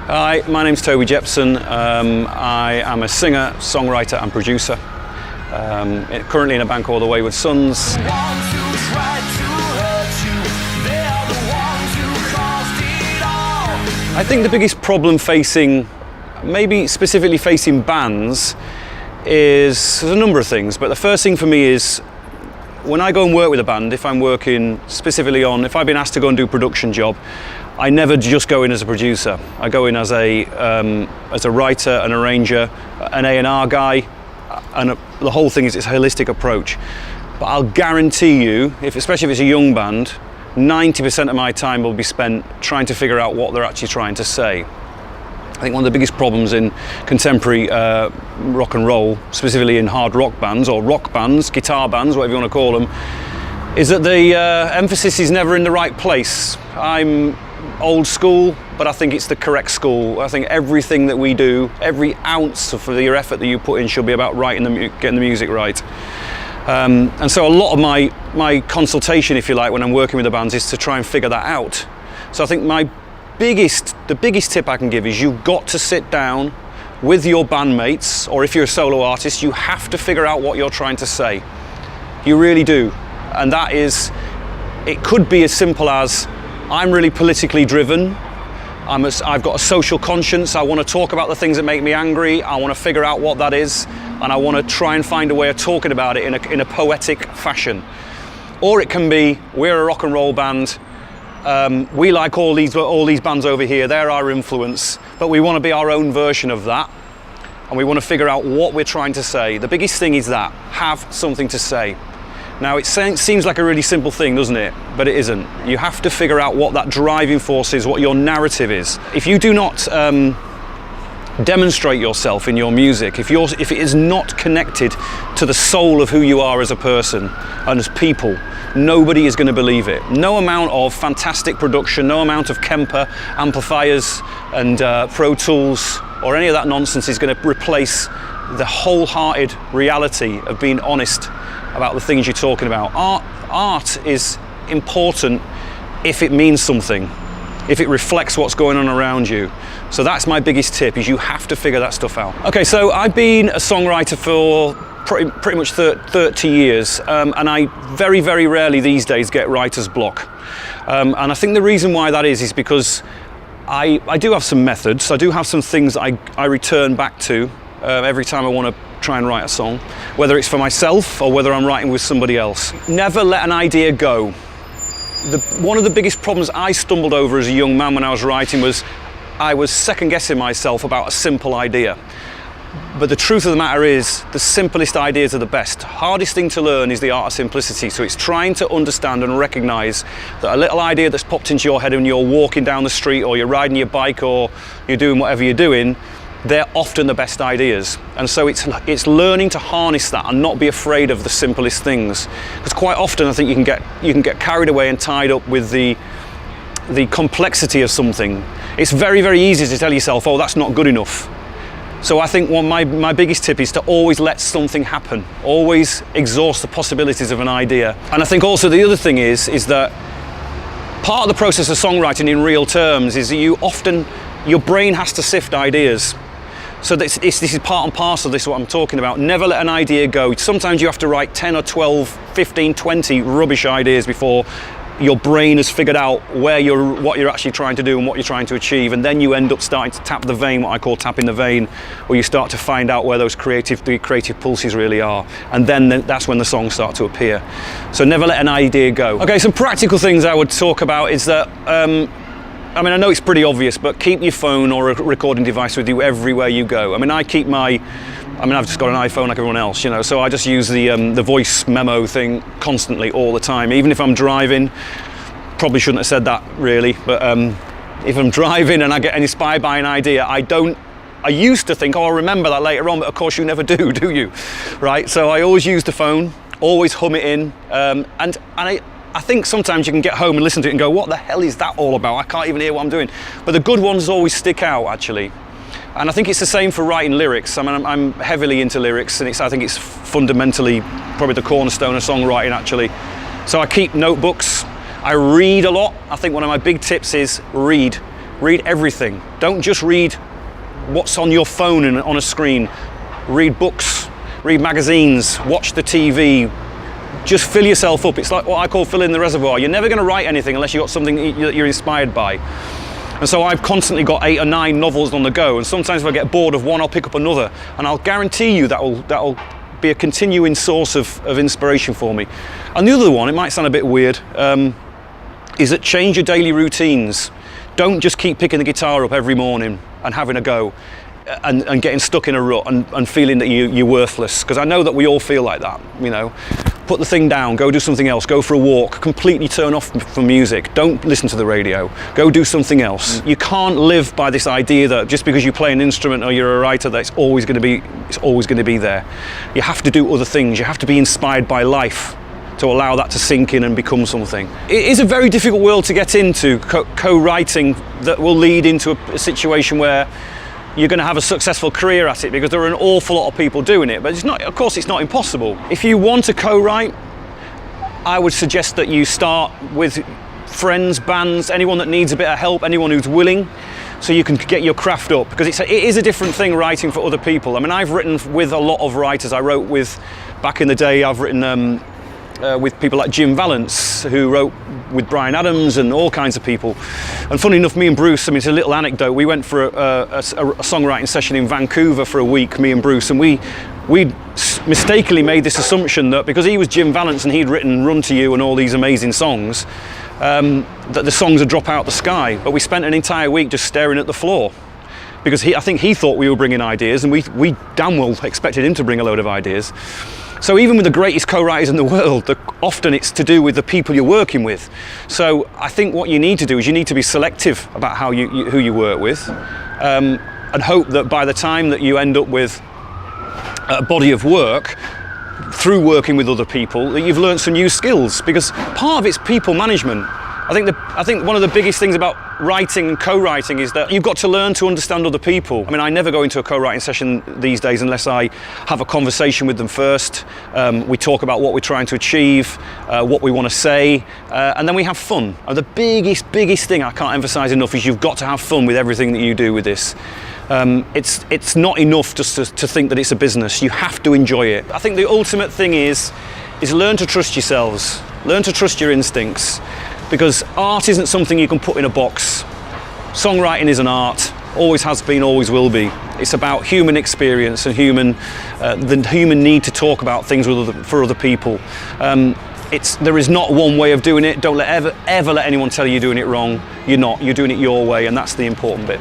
Hi, my name's Toby Jepson. I am a singer, songwriter and producer. Currently in a band called the Wayward Sons. I think the biggest problem facing, maybe specifically facing bands, is there's a number of things, but the first thing for me is when I go and work with a band, if I'm working specifically on, if I've been asked to go and do a production job, I never just go in as a producer. I go in as a writer, an arranger, an A&R guy, and the whole thing is it's a holistic approach. But I'll guarantee you, especially if it's a young band, 90% of my time will be spent trying to figure out what they're actually trying to say. I think one of the biggest problems in contemporary rock and roll, specifically in hard rock bands or rock bands, guitar bands, whatever you want to call them, is that the emphasis is never in the right place. I'm old school, but I think it's the correct school. I think everything that we do, every ounce of the effort that you put in should be about getting the music right. And so a lot of my consultation, if you like, when I'm working with the bands is to try and figure that out. So I think the biggest tip I can give is you've got to sit down with your bandmates, or if you're a solo artist, you have to figure out what you're trying to say. You really do. And that is, it could be as simple as, I'm really politically driven, I've got a social conscience, I want to talk about the things that make me angry, I want to figure out what that is, and I want to try and find a way of talking about it in a poetic fashion. Or it can be, we're a rock and roll band, we like all these bands over here, they're our influence, but we want to be our own version of that, and we want to figure out what we're trying to say. The biggest thing is that, have something to say. Now it seems like a really simple thing, doesn't it? But it isn't. You have to figure out what that driving force is, what your narrative is. If you do not demonstrate yourself in your music, if it is not connected to the soul of who you are as a person and as people, nobody is going to believe it. No amount of fantastic production, no amount of Kemper amplifiers and Pro Tools or any of that nonsense is going to replace the wholehearted reality of being honest about the things you're talking about. Art is important if it means something, if it reflects what's going on around you. So that's my biggest tip, is you have to figure that stuff out. Okay, so I've been a songwriter for pretty much 30 years, and I very, very rarely these days get writer's block. And I think the reason why that is because I do have some methods, I do have some things I return back to every time I want to try and write a song, whether it's for myself or whether I'm writing with somebody else. Never let an idea go. One of the biggest problems I stumbled over as a young man when I was writing was I was second guessing myself about a simple idea. But the truth of the matter is, the simplest ideas are the best. Hardest thing to learn is the art of simplicity. So it's trying to understand and recognize that a little idea that's popped into your head when you're walking down the street or you're riding your bike or you're doing whatever you're doing, they're often the best ideas. And so it's learning to harness that and not be afraid of the simplest things. Because quite often I think you can get carried away and tied up with the complexity of something. It's very, very easy to tell yourself, oh, that's not good enough. So I think my biggest tip is to always let something happen. Always exhaust the possibilities of an idea. And I think also the other thing is that part of the process of songwriting in real terms is that your brain has to sift ideas. So this is part and parcel of this, what I'm talking about. Never let an idea go. Sometimes you have to write 10 or 12, 15, 20 rubbish ideas before your brain has figured out what you're actually trying to do and what you're trying to achieve, and then you end up starting to tap the vein, what I call tapping the vein, where you start to find out where those creative pulses really are, and then that's when the songs start to appear. So never let an idea go. Okay, some practical things I would talk about is that I mean, I know it's pretty obvious, but keep your phone or a recording device with you everywhere you go. I mean, I've just got an iPhone like everyone else, you know, so I just use the voice memo thing constantly, all the time. Even if I'm driving, probably shouldn't have said that really, but if I'm driving and I get inspired by an idea, I used to think, oh, I'll remember that later on, but of course you never do you? Right, so I always use the phone, always hum it in, and I think sometimes you can get home and listen to it and go, what the hell is that all about? I can't even hear what I'm doing. But the good ones always stick out, actually. And I think it's the same for writing lyrics. I mean, I'm heavily into lyrics, and I think it's fundamentally probably the cornerstone of songwriting, actually. So I keep notebooks. I read a lot. I think one of my big tips is read. Read everything. Don't just read what's on your phone and on a screen. Read books, read magazines, watch the TV. Just fill yourself up. It's like what I call filling the reservoir. You're never going to write anything unless you've got something that you're inspired by. And so I've constantly got 8 or 9 novels on the go, and sometimes if I get bored of one, I'll pick up another, and I'll guarantee you that'll be a continuing source of inspiration for me. And the other one, it might sound a bit weird, is that change your daily routines. Don't just keep picking the guitar up every morning and having a go and getting stuck in a rut and feeling that you're worthless, because I know that we all feel like that, you know. Put the thing down, go do something else, go for a walk, completely turn off from music, don't listen to the radio, go do something else. You can't live by this idea that just because you play an instrument or you're a writer that it's always going to be there. You have to do other things, you have to be inspired by life to allow that to sink in and become something. It is a very difficult world to get into, co-writing, that will lead into a situation where you're going to have a successful career at it, because there are an awful lot of people doing it. But it's not, of course, it's not impossible. If you want to co-write, I would suggest that you start with friends, bands, anyone that needs a bit of help, anyone who's willing, so you can get your craft up, because it is a different thing writing for other people. I mean, I've written with a lot of writers. I wrote with, back in the day, I've written with people like Jim Vallance, who wrote with Bryan Adams and all kinds of people. And funny enough, me and Bruce, I mean, it's a little anecdote, we went for a songwriting session in Vancouver for a week, me and Bruce, and we mistakenly made this assumption that because he was Jim Vallance and he'd written Run to You and all these amazing songs, that the songs would drop out the sky. But we spent an entire week just staring at the floor, because I think he thought we were bringing ideas, and we damn well expected him to bring a load of ideas. So even with the greatest co-writers in the world, often it's to do with the people you're working with. So I think what you need to do is you need to be selective about who you work with, and hope that by the time that you end up with a body of work, through working with other people, that you've learned some new skills, because part of it's people management. I think one of the biggest things about writing and co-writing is that you've got to learn to understand other people. I mean, I never go into a co-writing session these days unless I have a conversation with them first. We talk about what we're trying to achieve, what we want to say, and then we have fun. And the biggest thing I can't emphasize enough is you've got to have fun with everything that you do with this. It's not enough just to think that it's a business. You have to enjoy it. I think the ultimate thing is learn to trust yourselves, learn to trust your instincts. Because art isn't something you can put in a box. Songwriting is an art, always has been, always will be. It's about human experience and the human need to talk about things for other people. There is not one way of doing it. Don't ever let anyone tell you you're doing it wrong. You're not. You're doing it your way, and that's the important bit.